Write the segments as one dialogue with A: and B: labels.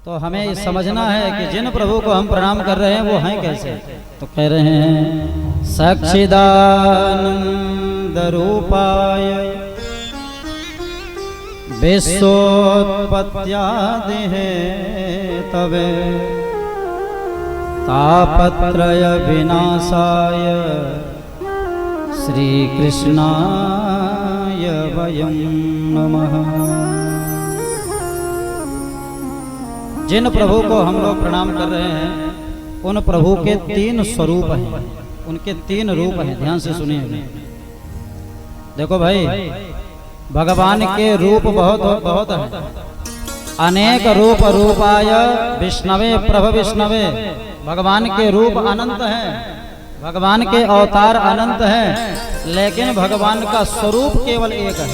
A: तो हमें ये समझना है कि जिन प्रभु को हम प्रणाम कर रहे हैं वो हैं कैसे। तो कह रहे हैं सच्चिदानंद रूपाय विश्वोत्पत्त्यादि है तवे तापत्रय विनाशाय श्री कृष्णाय वयं नमः। जिन प्रभु को हम लोग प्रणाम कर रहे हैं उन प्रभु के 3 स्वरूप हैं, उनके 3 रूप हैं। ध्यान से सुनिए। देखो भाई, भगवान के रूप बहुत हैं। अनेक रूप रूपाय विष्णवे प्रभ विष्णवे। भगवान के रूप अनंत हैं, भगवान के अवतार अनंत हैं, लेकिन भगवान का स्वरूप केवल एक है।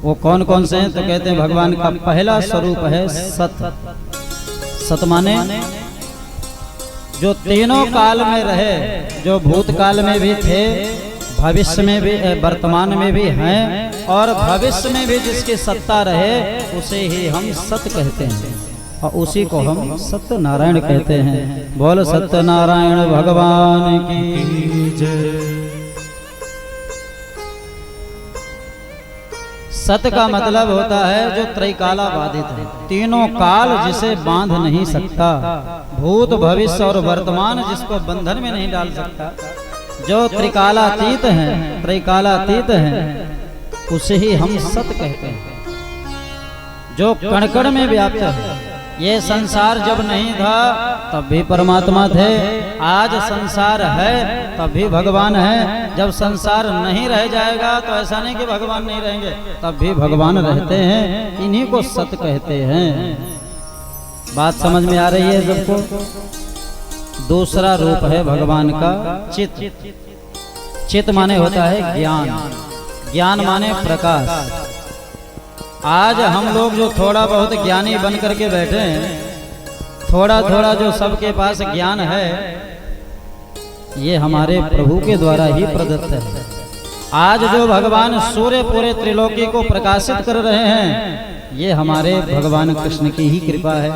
A: वो कौन कौन से हैं? तो कहते हैं भगवान का पहला स्वरूप है सत। सत माने जो तीनों काल में रहे, जो भूतकाल में भी थे, भविष्य में भी, वर्तमान में भी हैं, और भविष्य में भी जिसकी सत्ता रहे उसे ही हम सत कहते हैं, और उसी को हम सत्यनारायण कहते हैं। बोल सत्यनारायण भगवान की जय। सत का मतलब होता है जो त्रैकाला बाधित है, तीनों काल जिसे बांध नहीं सकता, भूत भविष्य और वर्तमान जिसको बंधन में नहीं डाल सकता, जो त्रिकालातीत हैं, त्रैकालातीत हैं, उसे ही हम सत कहते हैं। जो कण कण में व्याप्त है। ये संसार जब नहीं था तब भी परमात्मा थे, आज संसार है तब भी भगवान है, जब संसार नहीं रह जाएगा तो ऐसा नहीं कि भगवान नहीं रहेंगे, तब भी भगवान रहते हैं। इन्हीं को सत कहते हैं। बात समझ में आ रही है सबको? दूसरा रूप है भगवान का चित। चित माने होता है ज्ञान, ज्ञान माने प्रकाश। आज हम लोग जो थोड़ा बहुत ज्ञानी बन करके बैठे हैं, थोड़ा थोड़ा जो सबके पास ज्ञान है, ये हमारे प्रभु के द्वारा ही प्रदत्त है। आज जो भगवान सूर्य पूरे त्रिलोकी को प्रकाशित कर रहे हैं, ये हमारे भगवान कृष्ण की ही कृपा है।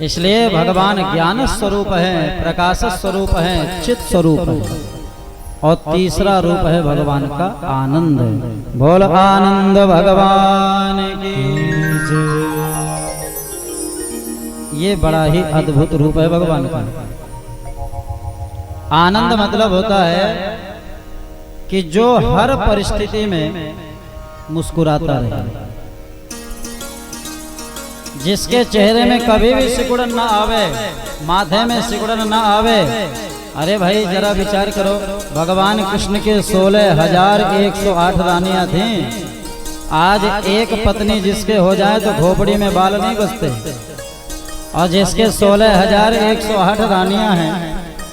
A: इसलिए भगवान ज्ञान स्वरूप है, प्रकाश स्वरूप है, चित स्वरूप है। और तीसरा रूप है भगवान का आनंद। बोल आनंद भगवान की जय। ये बड़ा ही अद्भुत रूप है भगवान का। आनंद मतलब होता है कि जो हर परिस्थिति में मुस्कुराता रहे, जिसके चेहरे में कभी भी सिकुड़न ना आवे, माथे में सिकुड़न ना आवे। अरे भाई जरा विचार करो, भगवान कृष्ण के 16,108 रानियां थीं। आज एक पत्नी जिसके हो जाए तो खोपड़ी में बाल नहीं बचते, और जिसके 16,108 रानियां हैं,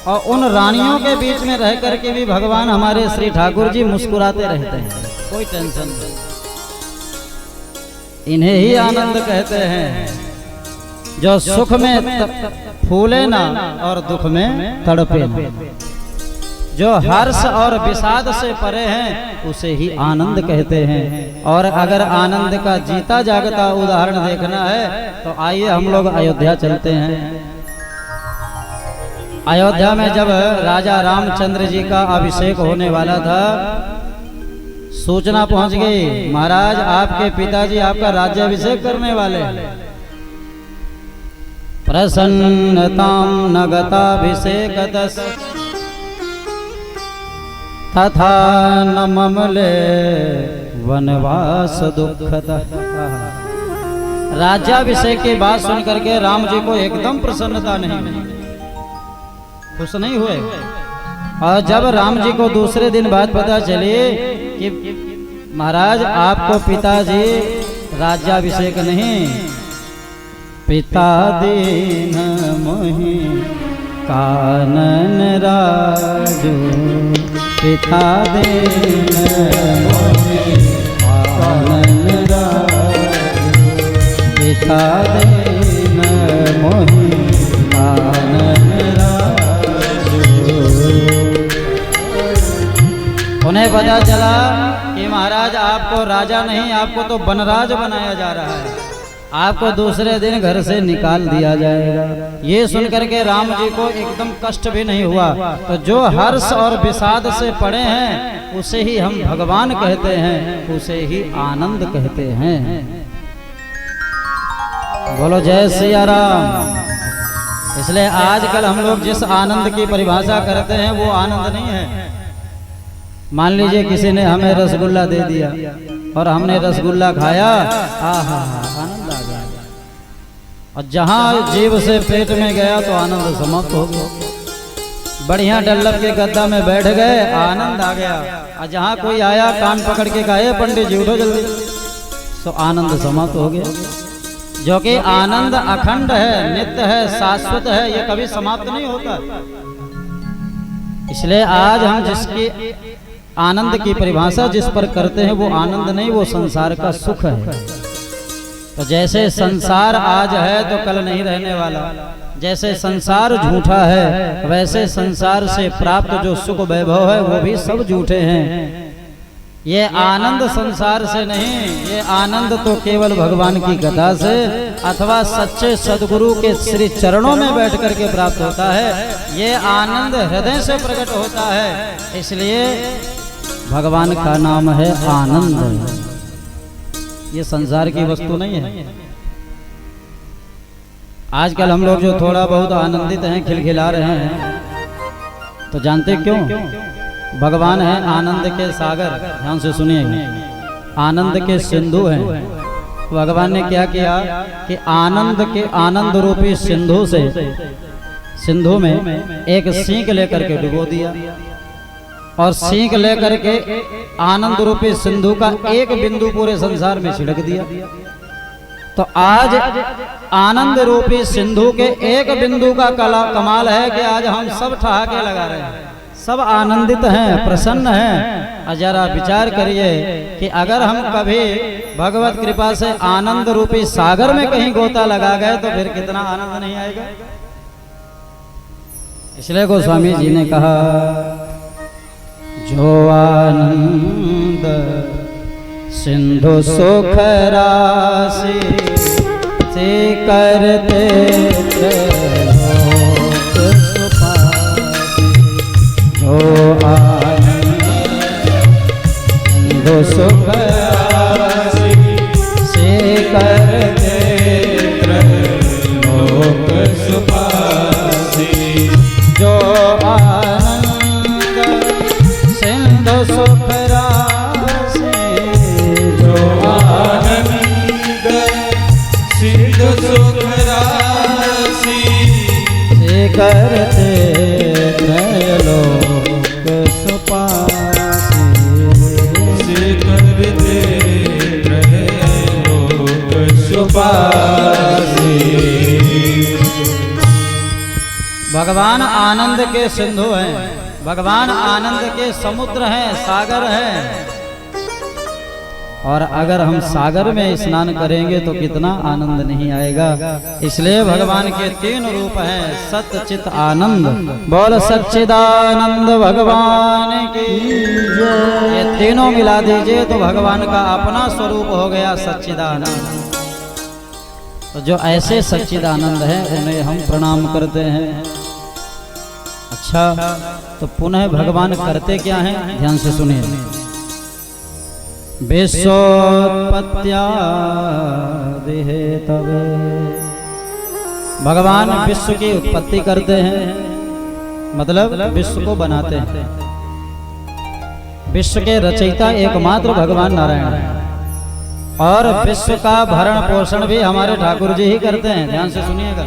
A: और उन रानियों के बीच में रह करके भी भगवान हमारे श्री ठाकुर जी मुस्कुराते रहते हैं, कोई टेंशन नहीं। इन्हें ही आनंद कहते हैं, जो सुख में फूले ना और दुख में तड़पे ना, जो हर्ष और विषाद से परे हैं उसे ही आनंद कहते हैं। और अगर आनंद का जीता जागता उदाहरण देखना है तो आइए हम लोग अयोध्या चलते हैं। अयोध्या में जब राजा रामचंद्र जी का अभिषेक होने वाला था, सूचना पहुंच गई, महाराज आपके पिताजी आपका राज्याभिषेक करने वाले। प्रसन्नतां नगताभिषेकतस् तथा न ममले वनवास दुःखतः। राज्याभिषेक की बात सुन करके राम जी को एकदम प्रसन्नता नहीं मिली, खुश नहीं हुए। और जब राम जी को दूसरे दिन बात पता चली कि महाराज आपको पिताजी राज्याभिषेक नहीं, पिता दीन मोहि कानन राजू, पिता दीन मोहि कानन राजू, पिता दीन मोहि कानन राजू। उन्हें पता चला कि महाराज आप आपको राजा नहीं, आपको तो वनराज बनाया जा रहा है, आपको दूसरे दिन घर से निकाल दिया जाएगा। ये सुनकर के राम जी को एकदम कष्ट भी नहीं हुआ। तो जो हर्ष और विषाद से पड़े हैं उसे ही हम भगवान कहते हैं, उसे ही आनंद कहते हैं। बोलो जय सिया राम। इसलिए आजकल हम लोग जिस आनंद की परिभाषा करते हैं वो आनंद नहीं है। मान लीजिए किसी ने हमें रसगुल्ला दे दिया और हमने रसगुल्ला खाया, आहा आनंद आ गया, और जहां जीभ से पेट में गया तो आनंद समाप्त हो गया। बढ़िया डल्लब के गद्दा में बैठ गए, आनंद आ गया, और जहां कोई आया कान पकड़ के कहे पंडित जी उठो जल्दी, तो आनंद समाप्त हो गया। जो कि आनंद अखंड है, नित्य है, शाश्वत है, ये कभी समाप्त नहीं होता। इसलिए आज हम जिसकी आनंद की परिभाषा जिस पर करते हैं वो आनंद नहीं, वो संसार का सुख है। तो जैसे संसार आज है तो कल नहीं रहने वाला, जैसे संसार झूठा है वैसे संसार से प्राप्त जो सुख वैभव है वो भी सब झूठे हैं। ये आनंद संसार से नहीं, ये आनंद तो केवल भगवान की कथा से अथवा सच्चे सदगुरु के श्री चरणों में बैठ करके प्राप्त होता है। ये आनंद हृदय से प्रकट होता है, इसलिए भगवान का नाम है आनंद। ये संसार की वस्तु नहीं है। आजकल हम लोग जो थोड़ा बहुत आनंदित हैं, खिलखिला रहे हैं, तो जानते क्यों? भगवान है आनंद के सागर। ध्यान से सुनिएगा, आनंद के सिंधु हैं। भगवान ने क्या किया कि आनंद के आनंद रूपी सिंधु से, सिंधु में एक सींग लेकर के डुबो दिया, और सींग लेकर के आनंद रूपी सिंधु का एक बिंदु पूरे संसार में छिड़क दिया। तो आज आनंद रूपी सिंधु के एक बिंदु का कमाल है कि आज हम सब ठहाके लगा रहे हैं, सब आनंदित हैं, प्रसन्न हैं। और जरा विचार करिए कि अगर हम कभी भगवत कृपा से आनंद रूपी सागर में कहीं गोता लगा गए तो फिर कितना आनंद नहीं आएगा। इसलिए गोस्वामी जी ने कहा, जो आनंद सिंधु सुख राशि से करते जो आनंद सिंधु सुख राशि से करते लोक सुपासी। जो आनंद सिंधु सुख राशि, जो आनंद सिंधु सुख राशि से करते त्रैलोक सुपासी, से करते त्रैलोक सुपासी। भगवान आनंद के सिंधु हैं, भगवान आनंद के समुद्र हैं, सागर हैं। और अगर हम सागर में स्नान करेंगे तो कितना आनंद नहीं आएगा। इसलिए भगवान के तीन रूप हैं, सत्य चित आनंद। बोल सच्चिदानंद भगवान की जय। ये तीनों मिला दीजिए तो भगवान का अपना स्वरूप हो गया सच्चिदानंद। तो जो ऐसे सच्चिदानंद हैं उन्हें हम प्रणाम करते हैं। अच्छा, तो पुनः भगवान करते क्या हैं, ध्यान से सुनिए। विश्वोत्पत्त्यादि हेतवे, भगवान विश्व की उत्पत्ति करते हैं, मतलब विश्व को बनाते हैं। विश्व के रचयिता एकमात्र भगवान नारायण हैं, और विश्व का भरण पोषण भी हमारे ठाकुर जी ही करते हैं। ध्यान से सुनिएगा।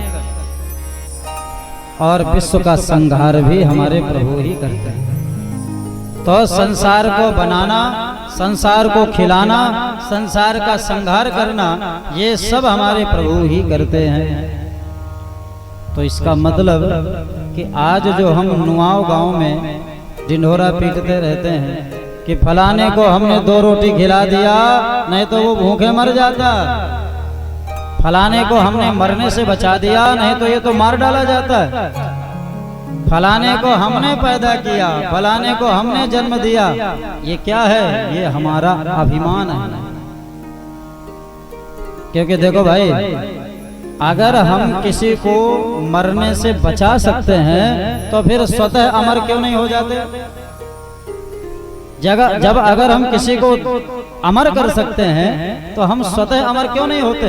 A: और विश्व का संहार भी हमारे प्रभु ही करते हैं। तो संसार को बनाना, संसार को खिलाना, संसार का संहार करना, ये सब हमारे प्रभु ही करते हैं। तो इसका मतलब कि आज जो हम नुआव गांव में ढिंढोरा पीटते रहते हैं कि फलाने को हमने 2 रोटी खिला दिया, नहीं तो वो भूखे मर जाता, फलाने को हमने मरने से बचा दिया, नहीं तो ये तो मार डाला जाता है। फलाने को हमने पैदा किया, फलाने को हमने जन्म दिया, ये क्या है? ये हमारा अभिमान है। क्योंकि देखो भाई, अगर हम किसी को मरने से बचा सकते हैं तो फिर स्वतः अमर क्यों नहीं हो जाते? जब अगर हम किसी को अमर कर सकते हैं तो हम स्वतः अमर क्यों नहीं होते?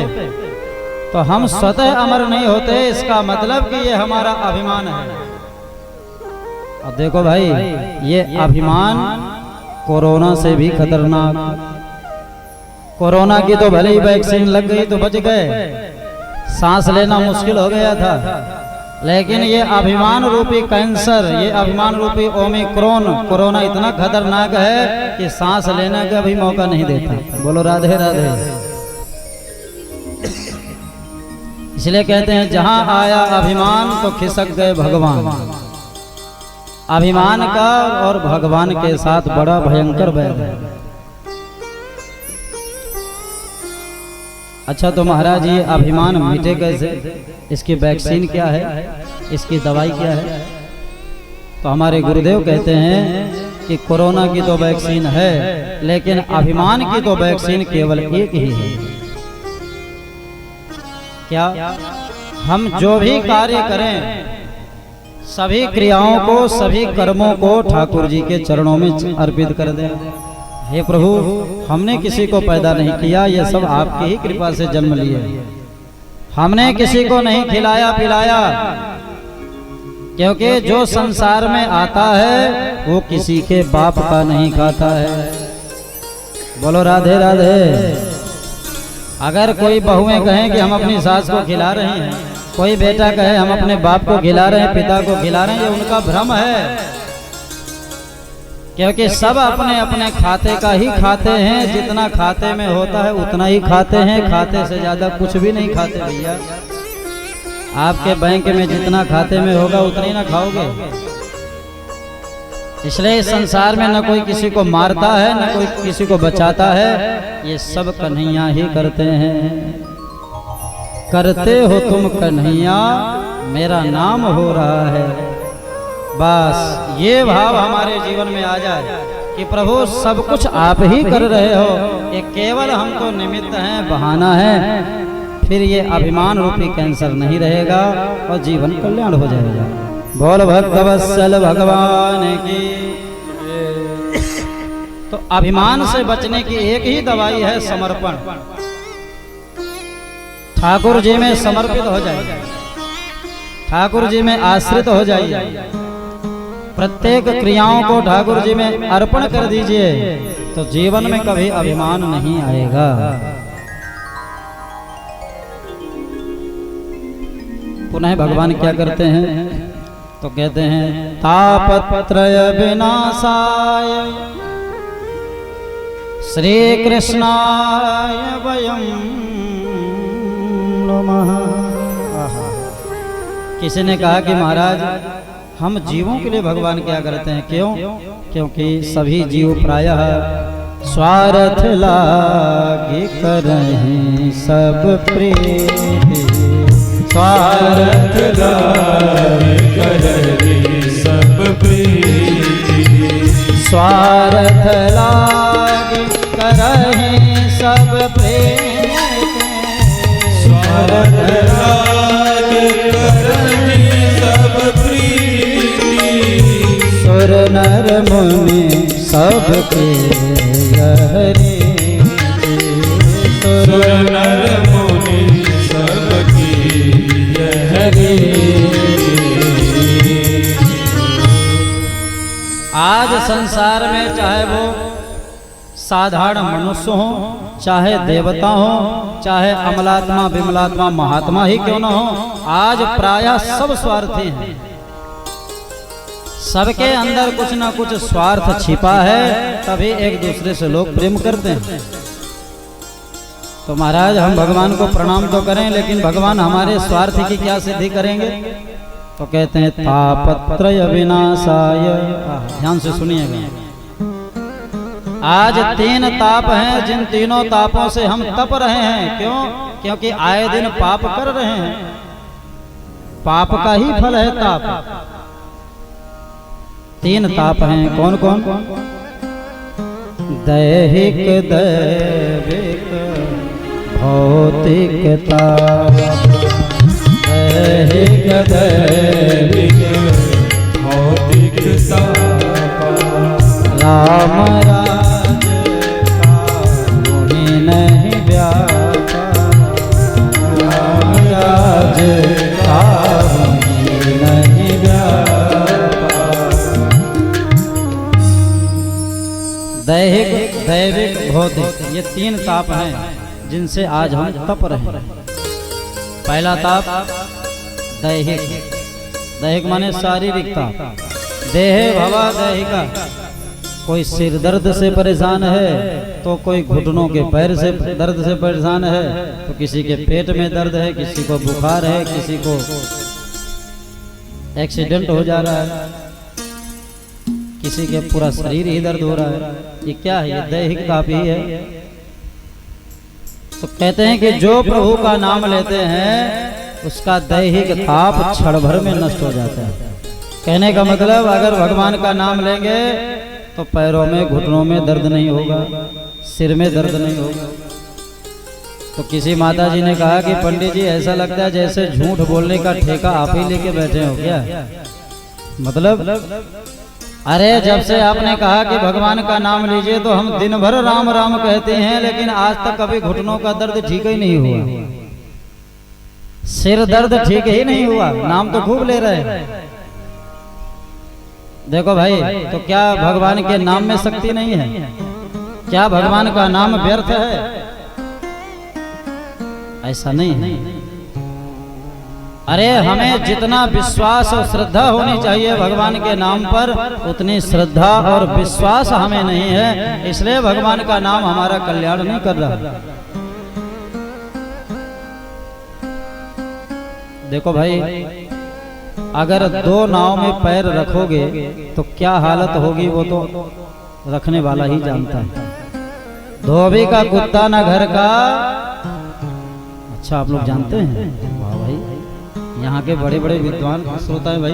A: तो हम स्वतः अमर नहीं होते, इसका मतलब कि ये हमारा अभिमान है। अब देखो भाई, ये अभिमान कोरोना से भी खतरनाक। कोरोना की तो भले ही वैक्सीन लग गई तो बच गए, सांस लेना मुश्किल हो गया था, लेकिन ये अभिमान रूपी कैंसर, ये अभिमान रूपी ओमिक्रॉन कोरोना इतना खतरनाक है कि सांस लेने का भी मौका नहीं देता। बोलो राधे राधे। इसलिए कहते हैं जहां आया अभिमान तो खिसक गए भगवान। अभिमान का और भगवान के साथ बड़ा भयंकर बैर है। अच्छा तो महाराज, ये अभिमान मिटे कैसे? इसकी वैक्सीन क्या है? इसकी दवाई क्या है? तो हमारे गुरुदेव कहते हैं कि कोरोना की तो वैक्सीन है, लेकिन अभिमान की तो वैक्सीन केवल एक ही है। क्या? हम जो भी कार्य करें, सभी क्रियाओं को, सभी कर्मों को ठाकुर जी के चरणों में अर्पित कर दें। हे प्रभु, हमने किसी को पैदा नहीं किया, ये सब आपकी ही कृपा से जन्म लिए। हमने किसी को नहीं खिलाया पिलाया, क्योंकि जो संसार में आता है वो किसी के बाप का नहीं खाता है। बोलो राधे राधे। अगर कोई बहुएं कहें कि हम अपनी सास को खिला रहे हैं, कोई बेटा कहे हम अपने बाप को खिला रहे हैं, पिता को खिला रहे हैं, ये उनका भ्रम है। क्योंकि सब अपने अपने खाते का ही खाते हैं, जितना खाते में होता है उतना ही खाते हैं, खाते से ज्यादा कुछ भी नहीं खाते भैया। आपके बैंक में जितना खाते में होगा उतना ही ना खाओगे। इसलिए इस संसार में न कोई किसी को मारता है, न कोई किसी को बचाता है, ये सब कन्हैया ही करते हैं। करते हो तुम कन्हैया, मेरा नाम हो रहा है। बस ये भाव हमारे जीवन में आ जाए कि प्रभु सब कुछ आप ही कर रहे हो, ये केवल हम तो निमित्त हैं, बहाना है। फिर ये अभिमान रूपी कैंसर नहीं रहेगा और जीवन कल्याण हो जाएगा। बोल भक्तवत्सल भगवान की। तो अभिमान से बचने की एक ही दवाई है समर्पण। ठाकुर जी में समर्पित हो जाइए, ठाकुर जी में आश्रित हो जाइए, प्रत्येक क्रियाओं को ठाकुर जी में अर्पण कर दीजिए, तो जीवन में कभी अभिमान नहीं आएगा। पुनः भगवान क्या करते हैं? तो कहते हैं तापत्रय विनाशाय श्री कृष्णाय वयं नमः। किसी ने कहा कि महाराज, हम जीवों के लिए भगवान क्या करते हैं? क्यों? क्योंकि सभी जीव प्रायः स्वार्थ लागे करहीं सब प्रीति। स्वार्थ लागे करहीं सब प्रीति। स्वार्थ लागे करहीं सब प्रीति। स्वार्थ लागे करहीं सब प्रीति। सुर नर मुनि सबके हरि। सुर नर मुनि सबकी हरि। आज संसार में चाहे वो साधारण मनुष्य हो, चाहे देवता हो, चाहे अमलात्मा विमलात्मा महात्मा ही क्यों न हो, आज प्रायः सब स्वार्थी हैं। सबके अंदर कुछ ना कुछ स्वार्थ छिपा है, तभी एक दूसरे से लोग प्रेम करते हैं। तो महाराज, हम भगवान को प्रणाम तो करें, लेकिन भगवान हमारे स्वार्थ की क्या सिद्धि करेंगे? तो कहते हैं तापत्रय विनाशाय। ध्यान से सुनिएगा। आज 3 ताप हैं, जिन तीनों तापों से हम तप रहे हैं। क्यों? क्योंकि आए दिन पाप कर रहे हैं। पाप का ही फल है ताप। तीन ताप हैं। कौन कौन? दैहिक, दैविक, भौतिक ताप।
B: दैहिक, दैविक, भौतिक ताप।
A: राम राज का मोहि नहीं व्यापा। राम राज का मोहि नहीं व्यापा। दैहिक, दैविक, भौतिक, ये तीन ताप हैं जिनसे आज हम तप रहे हैं। पहला ताप दैहिक। दैहिक माने शारीरिक ताप। देह भवा दैहिका। कोई सिर दर्द से परेशान है तो कोई घुटनों के पैर से दर्द से परेशान है, तो किसी के पेट में दर्द है, किसी को बुखार है, किसी को एक्सीडेंट हो जा रहा है, किसी के पूरा शरीर ही दर्द हो रहा है। ये क्या है? ये दैहिक ताप ही है। तो कहते हैं कि जो प्रभु का नाम लेते हैं उसका दैहिक ताप क्षण भर में नष्ट हो जाता है। कहने का मतलब अगर भगवान का नाम लेंगे तो पैरों में घुटनों में दर्द नहीं होगा, सिर में दर्द नहीं होगा। तो किसी माता जी ने कहा कि पंडित जी ऐसा लगता है जैसे झूठ बोलने का ठेका आप ही लेके बैठे हो क्या? मतलब अरे जब से आपने कहा कि भगवान का नाम लीजिए तो हम दिन भर राम राम कहते हैं, लेकिन आज तक कभी घुटनों का दर्द ठीक ही नहीं हुआ, सिर दर्द ठीक ही नहीं हुआ, नाम तो खूब ले रहे हैं। देखो भाई, तो क्या भगवान के नाम में शक्ति नहीं है? क्या भगवान का नाम व्यर्थ है? ऐसा नहीं है। अरे हमें जितना विश्वास और श्रद्धा होनी चाहिए भगवान के नाम पर, उतनी श्रद्धा और विश्वास हमें नहीं है, इसलिए भगवान का नाम हमारा कल्याण नहीं कर रहा। देखो भाई, अगर दो नाव में पैर रखोगे तो क्या हालत होगी वो तो रखने वाला ही जानता है। धोबी का कुत्ता ना घर का। अच्छा, आप लोग जानते हैं? वाह भाई, यहाँ के बड़े बड़े विद्वान श्रोता है भाई।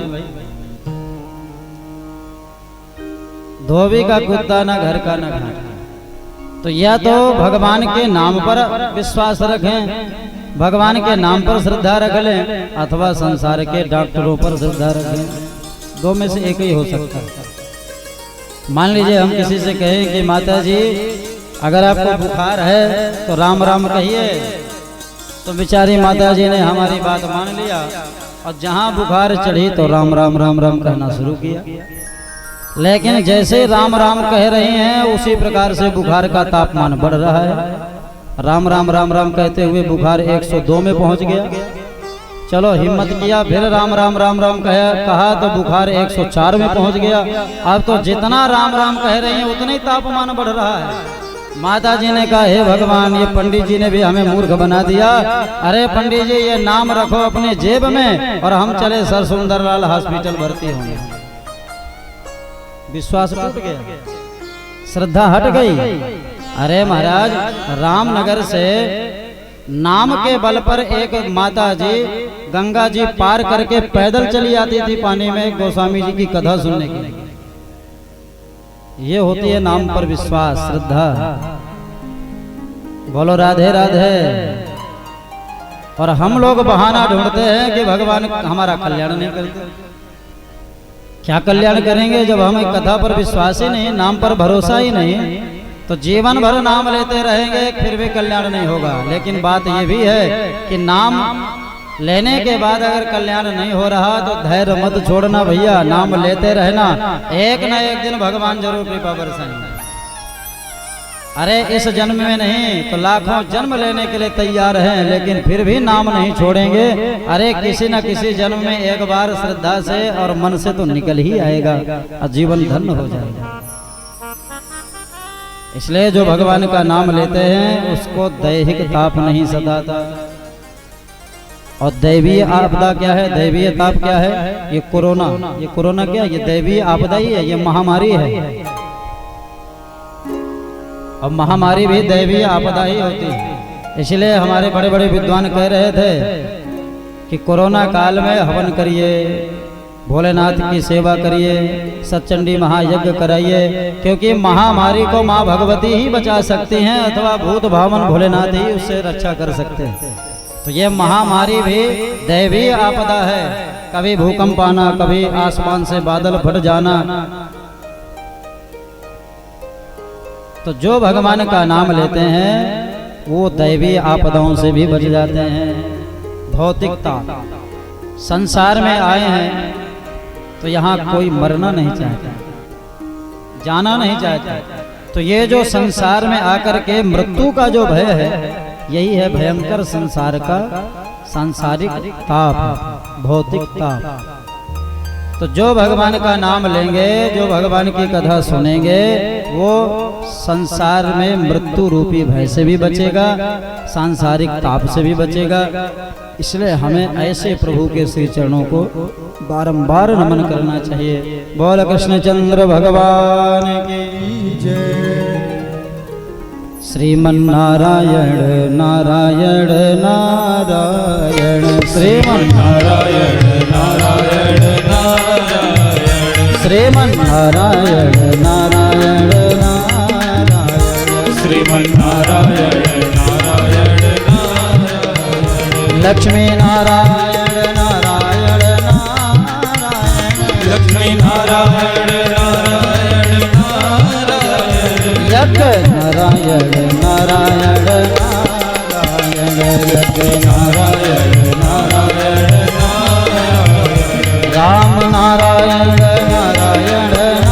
A: धोबी का कुत्ता ना घर का ना घाट का। तो या तो भगवान के नाम पर विश्वास रखें, भगवान के नाम पर श्रद्धा रख लें, अथवा संसार के डॉक्टरों पर श्रद्धा रखें। दो में से एक ही हो सकता है। मान लीजिए हम किसी से कहें कि माता जी अगर आपको बुखार है तो राम राम कहिए, तो बेचारी माता जी ने हमारी बात मान लिया और जहां बुखार चढ़ी तो राम राम राम राम कहना शुरू किया। लेकिन जैसे राम राम कह रहे हैं उसी प्रकार से बुखार का तापमान बढ़ रहा है। राम राम राम राम कहते हुए बुखार 102 में पहुंच गया। चलो हिम्मत किया, फिर राम राम राम राम कहा तो बुखार 104 में पहुंच गया। अब तो जितना राम राम कह रहे हैं उतना ही तापमान बढ़ रहा है। माता जी ने कहा, हे भगवान, ये पंडित जी ने भी हमें मूर्ख बना दिया। अरे पंडित जी, ये नाम रखो अपने जेब में और हम चले सर सुंदरलाल हॉस्पिटल भर्ती होंगे। विश्वास टूट गया, श्रद्धा हट गई। अरे महाराज, रामनगर से नाम के बल पर एक माता जी गंगा जी पार करके पैदल चली आती थी पानी में गोस्वामी जी की कथा सुनने के लिए। ये होती है नाम पर विश्वास, श्रद्धा। बोलो राधे राधे। और हम लोग बहाना ढूंढते हैं कि भगवान हमारा कल्याण नहीं करते। क्या कल्याण करेंगे जब हमें कथा पर विश्वास ही नहीं, नाम पर भरोसा ही नहीं, तो जीवन भर नाम लेते रहेंगे फिर भी कल्याण नहीं होगा। लेकिन बात यह भी है कि नाम लेने के बाद अगर कल्याण नहीं हो रहा तो धैर्य मत छोड़ना भैया, नाम लेते रहना, एक न एक दिन भगवान जरूर कृपा बरसाएंगे। अरे इस जन्म में नहीं तो लाखों जन्म लेने के लिए तैयार हैं, लेकिन फिर भी नाम नहीं छोड़ेंगे। अरे किसी न किसी जन्म में एक बार श्रद्धा से और मन से तो निकल ही आएगा और जीवन धन्य हो जाएगा। इसलिए जो भगवान का नाम लेते हैं उसको दैहिक ताप नहीं सताता। और दैवीय आपदा क्या है? दैवीय ताप क्या है? ये कोरोना। ये कोरोना क्या? ये दैवीय आपदा ही है, ये महामारी है। और महामारी भी दैवीय आपदा ही होती है। इसलिए हमारे बड़े बड़े विद्वान कह रहे थे कि कोरोना काल में हवन करिए, भोलेनाथ की सेवा करिए, सतचंडी महायज्ञ कराइए, क्योंकि महामारी को माँ भगवती ही बचा सकती हैं अथवा भूत भावन भोलेनाथ ही उससे रक्षा कर सकते हैं। तो ये महामारी भी दैवी आपदा है, कभी भूकंप आना, कभी आसमान से बादल फट जाना। तो जो भगवान का नाम लेते हैं वो दैवी आपदाओं से भी बच जाते हैं। भौतिकता, संसार में आए हैं तो यहाँ कोई मरना नहीं चाहता, जाना नहीं चाहता। तो ये जो संसार में आकर के मृत्यु का जो भय है, यही है भयंकर संसार का सांसारिक ताप, भौतिक ताप। तो जो भगवान का नाम लेंगे, जो भगवान की कथा सुनेंगे, वो संसार में मृत्यु रूपी भय से भी बचेगा, सांसारिक ताप से भी बचेगा। इसलिए हमें ऐसे प्रभु के श्री चरणों को बारंबार नमन करना चाहिए। बोल कृष्णचंद्र भगवान की जय। श्रीमन्नारायण नारायण नारायण, श्रीमन्नारायण नारायण नारायण, श्रीमन्नारायण नारायण नारायण,
B: श्रीमन्नारायण नारायण नारायण,
A: लक्ष्मी नारायण नारायण नारायण,
B: लक्ष्मी नारायण नारायण नारायण,
A: यज्ञ नारायण नारायण नारायण, यज्ञ नारायण नारायण नारायण, राम नारायण नारायण नारायण,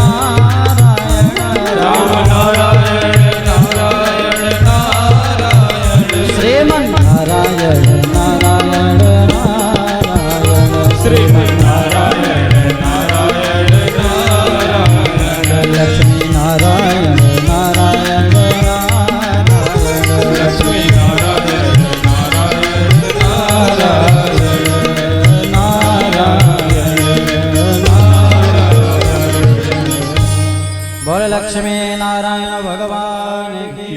B: राम नारायण नारायण नारायण,
A: श्रीमन्नारायण नारायण नारायण,
B: श्रीमन्नारायण नारायण नारायण,
A: लक्ष्मी नारायण नारायण नारायण,
B: लक्ष्मी नारायण नारायण नारायण,
A: नारायण नारायण। बोल लक्ष्मी नारायण भगवान की